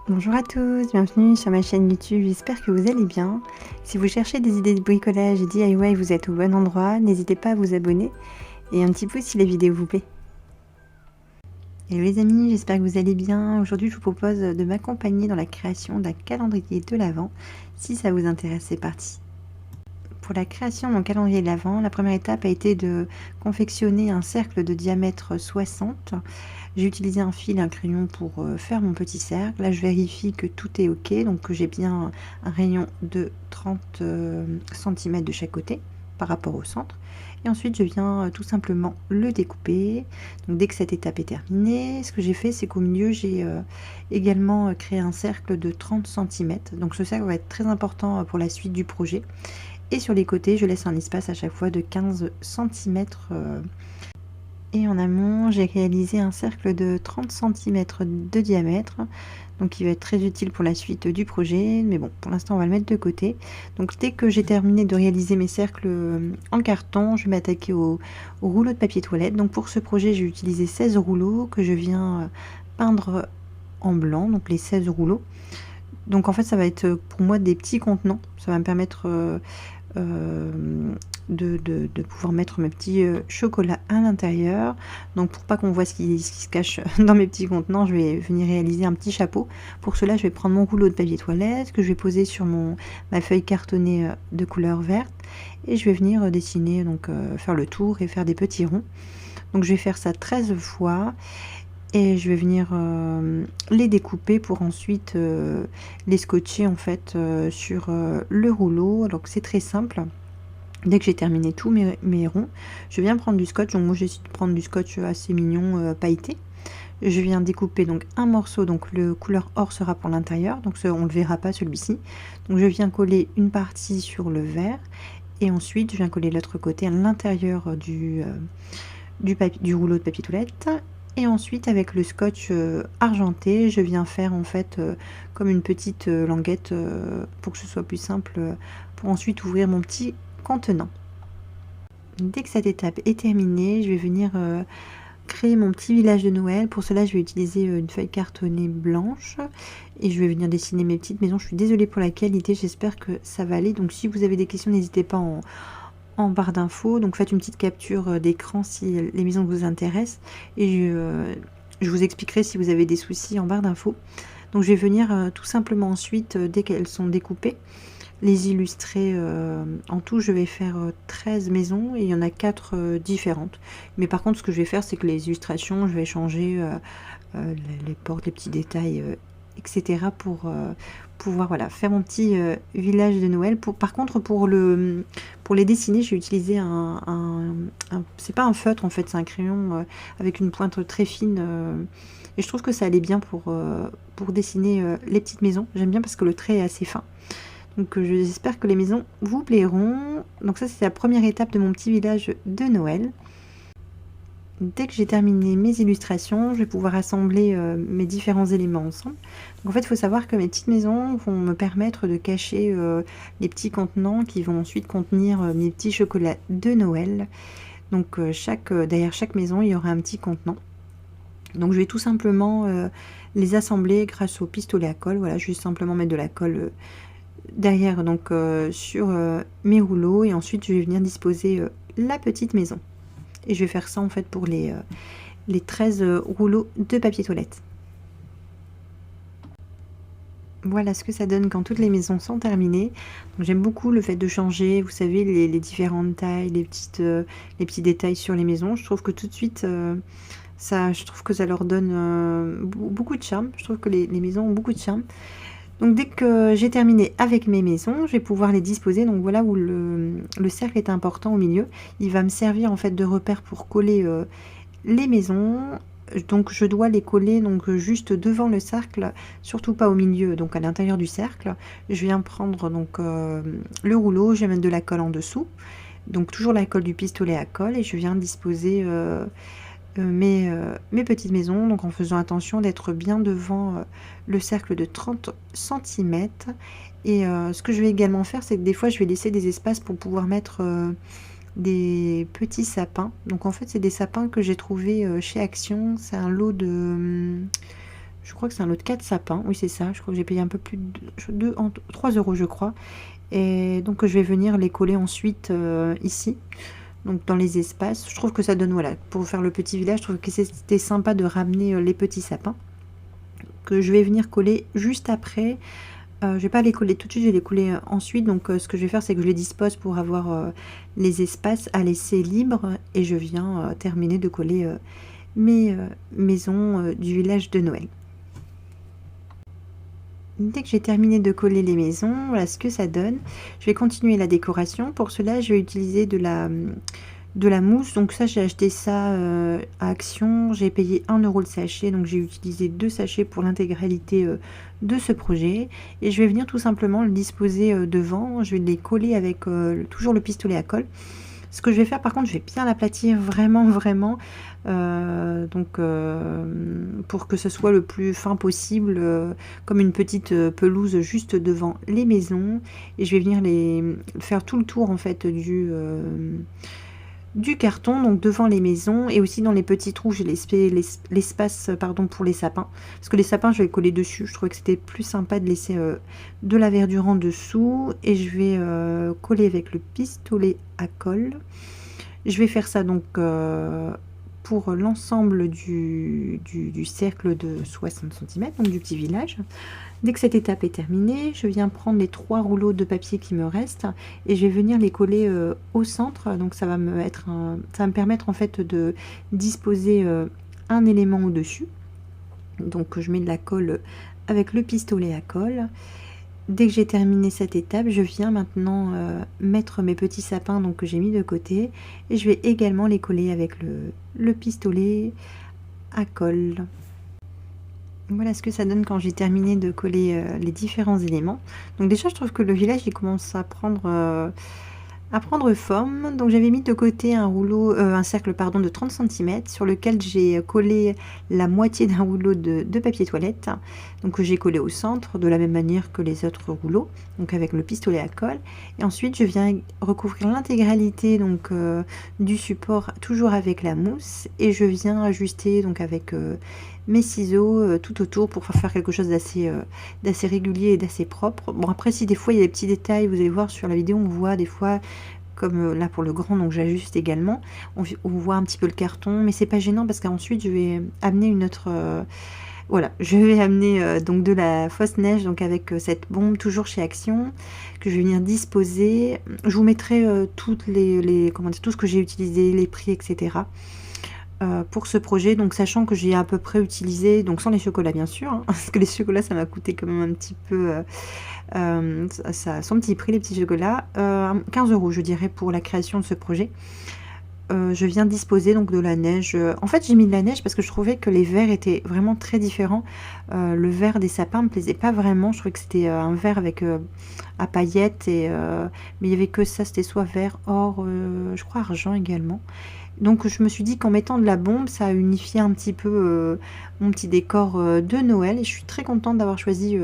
Bonjour à tous, bienvenue sur ma chaîne YouTube, j'espère que vous allez bien. Si vous cherchez des idées de bricolage et DIY, vous êtes au bon endroit, n'hésitez pas à vous abonner et un petit pouce si la vidéo vous plaît. Hello les amis, j'espère que vous allez bien. Aujourd'hui je vous propose de m'accompagner dans la création d'un calendrier de l'Avent. Si ça vous intéresse, c'est parti. Pour la création de mon calendrier de l'Avent, la première étape a été de confectionner un cercle de diamètre 60. J'ai utilisé un fil et un crayon pour faire mon petit cercle. Là, je vérifie que tout est OK, donc que j'ai bien un rayon de 30 cm de chaque côté par rapport au centre. Et ensuite, je viens tout simplement le découper. Donc, dès que cette étape est terminée, ce que j'ai fait, c'est qu'au milieu, j'ai également créé un cercle de 30 cm. Donc, ce cercle va être très important pour la suite du projet. Et sur les côtés, je laisse un espace à chaque fois de 15 cm. Et en amont, j'ai réalisé un cercle de 30 cm de diamètre, donc qui va être très utile pour la suite du projet, mais bon, pour l'instant on va le mettre de côté. Donc dès que j'ai terminé de réaliser mes cercles en carton, je vais m'attaquer au rouleau de papier toilette. Donc pour ce projet, j'ai utilisé 16 rouleaux que je viens peindre en blanc, donc les 16 rouleaux. Donc en fait, ça va être pour moi des petits contenants, ça va me permettre de pouvoir mettre mes petits chocolats à l'intérieur. Donc pour pas qu'on voit ce qui se cache dans mes petits contenants, je vais venir réaliser un petit chapeau. Pour cela, je vais prendre mon rouleau de papier toilette que je vais poser sur ma feuille cartonnée de couleur verte et je vais venir dessiner, donc faire le tour et faire des petits ronds. Donc je vais faire ça 13 fois et je vais venir les découper pour ensuite les scotcher en fait sur le rouleau. Alors que c'est très simple. Dès que j'ai terminé tous mes ronds, je viens prendre du scotch. Donc moi j'essaie de prendre du scotch assez mignon, pailleté. Je viens découper donc un morceau, donc le couleur or sera pour l'intérieur, donc on ne le verra pas celui-ci. Donc je viens coller une partie sur le vert et ensuite je viens coller l'autre côté à l'intérieur du rouleau de papier toilette. Et ensuite avec le scotch argenté, je viens faire en fait comme une petite languette pour que ce soit plus simple pour ensuite ouvrir mon petit contenant. Dès que cette étape est terminée, je vais venir créer mon petit village de Noël. Pour cela, je vais utiliser une feuille cartonnée blanche et je vais venir dessiner mes petites maisons. Je suis désolée pour la qualité, j'espère que ça va aller. Donc si vous avez des questions, n'hésitez pas en barre d'infos. Donc faites une petite capture d'écran si les maisons vous intéressent et je vous expliquerai si vous avez des soucis en barre d'infos. Donc je vais venir tout simplement ensuite, dès qu'elles sont découpées, les illustrer. En tout, je vais faire 13 maisons et il y en a 4 différentes. Mais par contre, ce que je vais faire, c'est que les illustrations, je vais changer les portes, les petits détails, etc. pour pouvoir voilà, faire mon petit village de Noël. Par contre, pour les dessiner, j'ai utilisé c'est pas un feutre en fait, c'est un crayon avec une pointe très fine. Et je trouve que ça allait bien pour dessiner les petites maisons. J'aime bien parce que le trait est assez fin. Donc j'espère que les maisons vous plairont. Donc ça c'est la première étape de mon petit village de Noël. Dès que j'ai terminé mes illustrations, je vais pouvoir assembler mes différents éléments ensemble. Donc en fait il faut savoir que mes petites maisons vont me permettre de cacher les petits contenants qui vont ensuite contenir mes petits chocolats de Noël. Donc derrière chaque maison il y aura un petit contenant. Donc je vais tout simplement les assembler grâce au pistolet à colle. Voilà, je vais simplement mettre de la colle derrière donc sur mes rouleaux et ensuite je vais venir disposer la petite maison et je vais faire ça en fait pour les 13 rouleaux de papier toilette. Voilà ce que ça donne quand toutes les maisons sont terminées. J'aime beaucoup le fait de changer, vous savez, les différentes tailles, les petits détails sur les maisons. Je trouve que tout de suite je trouve que ça leur donne beaucoup de charme. Je trouve que les maisons ont beaucoup de charme. Donc dès que j'ai terminé avec mes maisons, je vais pouvoir les disposer. Donc voilà où le cercle est important au milieu. Il va me servir en fait de repère pour coller les maisons. Donc je dois les coller donc juste devant le cercle, surtout pas au milieu, donc à l'intérieur du cercle. Je viens prendre donc le rouleau, je vais mettre de la colle en dessous. Donc toujours la colle du pistolet à colle et je viens disposer mes petites maisons, donc en faisant attention d'être bien devant le cercle de 30 cm. Et ce que je vais également faire, c'est que des fois je vais laisser des espaces pour pouvoir mettre des petits sapins. Donc en fait c'est des sapins que j'ai trouvé chez Action. C'est un lot de Je crois que c'est un lot de 4 sapins. Oui, c'est ça. Je crois que j'ai payé un peu plus de 3 euros, je crois. Et donc, je vais venir les coller ensuite ici. Donc, dans les espaces. Je trouve que ça donne, voilà, pour faire le petit village, je trouve que c'était sympa de ramener les petits sapins. Que je vais venir coller juste après. Je vais pas les coller tout de suite, je vais les coller ensuite. Donc, ce que je vais faire, c'est que je les dispose pour avoir les espaces à laisser libres. Et je viens terminer de coller mes maisons du village de Noël. Dès que j'ai terminé de coller les maisons, voilà ce que ça donne. Je vais continuer la décoration. Pour cela, je vais utiliser de la mousse. Donc ça, j'ai acheté ça à Action. J'ai payé 1 € le sachet. Donc j'ai utilisé 2 sachets pour l'intégralité de ce projet. Et je vais venir tout simplement le disposer devant. Je vais les coller avec toujours le pistolet à colle. Ce que je vais faire, par contre, je vais bien l'aplatir vraiment, vraiment. Pour que ce soit le plus fin possible, comme une petite pelouse juste devant les maisons. Et je vais venir faire tout le tour, en fait, du carton, donc devant les maisons, et aussi dans les petits trous, j'ai l'espace pour les sapins, parce que les sapins je vais coller dessus. Je trouvais que c'était plus sympa de laisser de la verdure en dessous, et je vais coller avec le pistolet à colle. Je vais faire ça donc pour l'ensemble du cercle de 60 cm, donc du petit village. Dès que cette étape est terminée, je viens prendre les 3 rouleaux de papier qui me restent et je vais venir les coller au centre. Donc ça va me permettre en fait de disposer un élément au-dessus. Donc je mets de la colle avec le pistolet à colle. Dès que j'ai terminé cette étape, je viens maintenant mettre mes petits sapins donc, que j'ai mis de côté. Et je vais également les coller avec le pistolet à colle. Voilà ce que ça donne quand j'ai terminé de coller les différents éléments. Donc déjà, je trouve que le village, il commence à prendre forme. Donc j'avais mis de côté un cercle de 30 cm sur lequel j'ai collé la moitié d'un rouleau de papier toilette. Donc j'ai collé au centre de la même manière que les autres rouleaux, donc avec le pistolet à colle. Et ensuite je viens recouvrir l'intégralité donc du support toujours avec la mousse et je viens ajuster donc avec mes ciseaux tout autour pour faire quelque chose d'assez régulier et d'assez propre. Bon, après si des fois il y a des petits détails, vous allez voir sur la vidéo, on voit des fois comme là pour le grand, donc j'ajuste également, on voit un petit peu le carton, mais c'est pas gênant parce qu'ensuite je vais amener une autre voilà, je vais amener donc de la fausse neige, donc avec cette bombe toujours chez Action que je vais venir disposer. Je vous mettrai toutes tout ce que j'ai utilisé, les prix, etc. Pour ce projet, donc sachant que j'ai à peu près utilisé, donc sans les chocolats bien sûr, hein, parce que les chocolats ça m'a coûté quand même un petit peu ça, son petit prix les petits chocolats, 15 € je dirais pour la création de ce projet. Je viens disposer donc de la neige. En fait j'ai mis de la neige parce que je trouvais que les verres étaient vraiment très différents. Le vert des sapins me plaisait pas vraiment, je trouvais que c'était un vert avec à paillettes mais il y avait que ça, c'était soit vert, or, je crois argent également. Donc je me suis dit qu'en mettant de la bombe, ça a unifié un petit peu mon petit décor de Noël. Et je suis très contente d'avoir choisi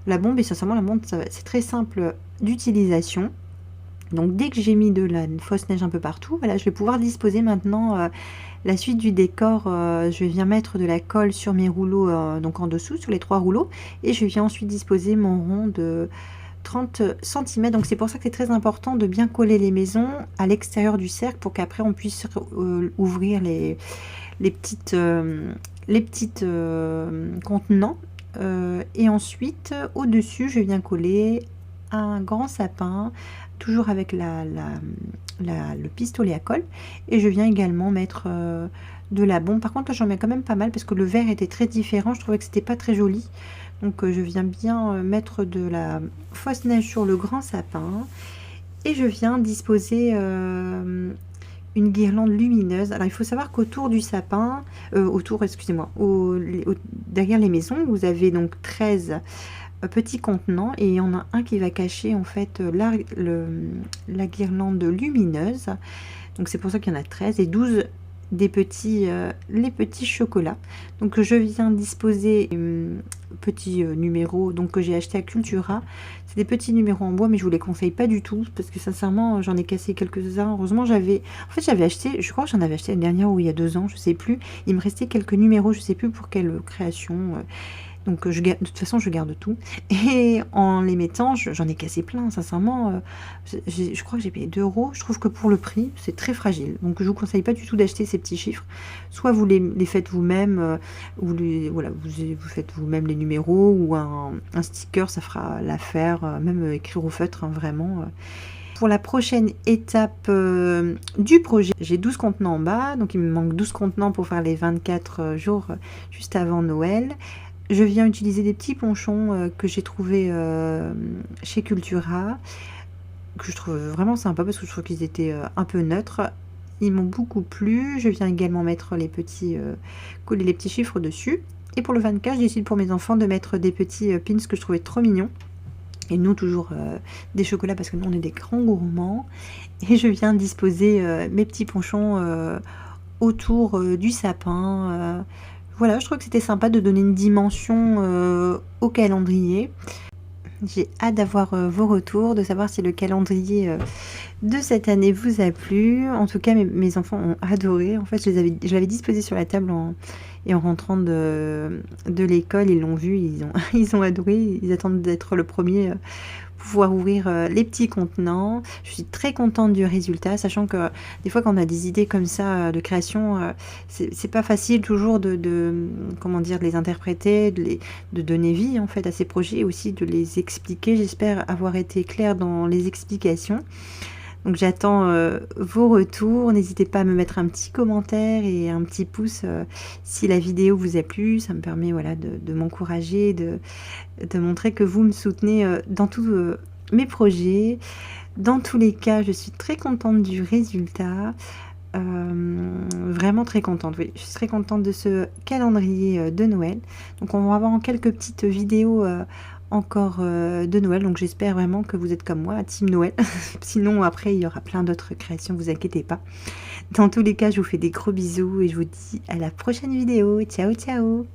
la bombe. Et sincèrement, la bombe, c'est très simple d'utilisation. Donc dès que j'ai mis de la fausse neige un peu partout, voilà, je vais pouvoir disposer maintenant la suite du décor. Je viens mettre de la colle sur mes rouleaux, donc en dessous, sur les 3 rouleaux. Et je viens ensuite disposer mon rond de 30 cm. Donc c'est pour ça que c'est très important de bien coller les maisons à l'extérieur du cercle pour qu'après on puisse ouvrir les petites contenants. Et ensuite au dessus je viens coller un grand sapin toujours avec le pistolet à colle et je viens également mettre de la bombe. Par contre là j'en mets quand même pas mal parce que le vert était très différent, je trouvais que c'était pas très joli. Donc je viens bien mettre de la fausse neige sur le grand sapin et je viens disposer une guirlande lumineuse. Alors il faut savoir qu'autour du sapin, derrière les maisons, vous avez donc 13 petits contenants et il y en a un qui va cacher en fait la guirlande lumineuse. Donc c'est pour ça qu'il y en a 13 et 12 les petits chocolats. Donc je viens disposer petits numéros donc que j'ai acheté à Cultura. C'est des petits numéros en bois, mais je vous les conseille pas du tout parce que sincèrement j'en ai cassé quelques-uns. Heureusement j'avais acheté, je crois que j'en avais acheté l'année dernière ou il y a 2 ans, je sais plus. Il me restait quelques numéros, je sais plus pour quelle création. Donc de toute façon je garde tout. Et en les mettant, j'en ai cassé plein, sincèrement. Je crois que j'ai payé 2 euros. Je trouve que pour le prix, c'est très fragile. Donc je vous conseille pas du tout d'acheter ces petits chiffres. Soit vous les faites vous-même, ou voilà, vous faites vous-même les numéros, ou un sticker, ça fera l'affaire, même écrire au feutre, hein, vraiment. Pour la prochaine étape du projet, j'ai 12 contenants en bas, donc il me manque 12 contenants pour faire les 24 jours juste avant Noël. Je viens utiliser des petits ponchons que j'ai trouvés chez Cultura, que je trouve vraiment sympa parce que je trouve qu'ils étaient un peu neutres. Ils m'ont beaucoup plu. Je viens également mettre coller les petits chiffres dessus. Et pour le 24, j'ai décidé pour mes enfants de mettre des petits pins que je trouvais trop mignons. Et nous, toujours des chocolats parce que nous, on est des grands gourmands. Et je viens disposer mes petits ponchons autour du sapin. Voilà, je trouve que c'était sympa de donner une dimension au calendrier. J'ai hâte d'avoir vos retours, de savoir si le calendrier de cette année vous a plu. En tout cas, mes enfants ont adoré. En fait, je l'avais disposé sur la table et en rentrant de l'école, ils l'ont vu, ils ont adoré. Ils attendent d'être le premier pouvoir ouvrir les petits contenants. Je suis très contente du résultat, sachant que des fois quand on a des idées comme ça de création, c'est pas facile toujours comment dire, de les interpréter, de donner vie en fait à ces projets, et aussi de les expliquer. J'espère avoir été claire dans les explications. Donc j'attends vos retours. N'hésitez pas à me mettre un petit commentaire et un petit pouce si la vidéo vous a plu. Ça me permet voilà, de m'encourager, de montrer que vous me soutenez dans tous mes projets. Dans tous les cas, je suis très contente du résultat. Vraiment très contente, oui. Je suis très contente de ce calendrier de Noël. Donc on va avoir quelques petites vidéos encore de Noël, donc j'espère vraiment que vous êtes comme moi, team Noël. Sinon après il y aura plein d'autres créations, vous inquiétez pas. Dans tous les cas, je vous fais des gros bisous et je vous dis à la prochaine vidéo. Ciao ciao.